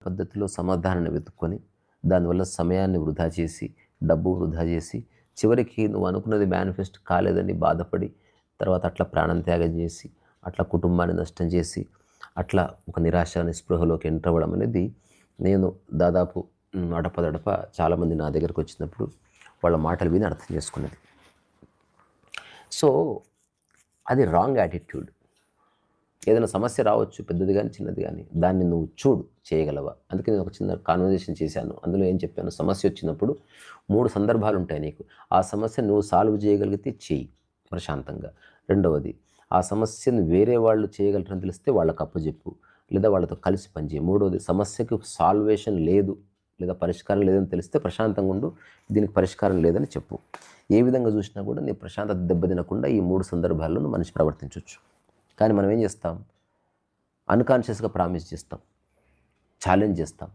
పద్ధతిలో సమాధానాన్ని వెతుక్కొని, దానివల్ల సమయాన్ని వృధా చేసి, డబ్బు వృధా చేసి, చివరికి నువ్వు అనుకున్నది మేనిఫెస్ట్ కాలేదని బాధపడి, తర్వాత అట్లా ప్రాణం త్యాగం చేసి, అట్లా కుటుంబాన్ని నష్టం చేసి, అట్లా ఒక నిరాశ, నిస్పృహలోకి ఎంటర్ అవ్వడం అనేది నేను దాదాపు అడపదడప చాలామంది నా దగ్గరకొచ్చినప్పుడు వాళ్ళ మాటలు విని అర్థం చేసుకున్నది. సో, అది రాంగ్ యాటిట్యూడ్. ఏదైనా సమస్య రావచ్చు, పెద్దది గానీ, చిన్నది గానీ. దాన్ని నువ్వు చూడు చేయగలవా? అందుకే నేను ఒక చిన్న కాన్వర్జేషన్ చేశాను. అందులో ఏం చెప్పాను, సమస్యొచ్చినప్పుడు 3 సందర్భాలుంటాయి నీకు. ఆ సమస్యను నువ్వు సాల్వ్ చేయగలిగితే చెయ్యి ప్రశాంతంగా. రెండవది, ఆ సమస్యను వేరే వాళ్ళు చేయగలరని తెలిస్తే వాళ్ళకి అప్పజెప్పు. లేదా వాళ్ళతో కలిసి పనిచేయి. మూడోది, సమస్యకు సాల్వేషన్ లేదు, లేదా పరిష్కారం లేదని తెలిస్తే ప్రశాంతంగా ఉండు. దీనికి పరిష్కారం లేదని చెప్పు. ఏ విధంగా చూసినా కూడా నీ ప్రశాంతత దెబ్బతినకుండా ఈ 3 సందర్భాల్లో నువ్వు మనిషి ప్రవర్తించొచ్చు. కానీ మనం ఏం చేస్తాం, అన్‌కాన్షియస్‌గా ప్రామిస్ చేస్తాం, ఛాలెంజ్ చేస్తాం.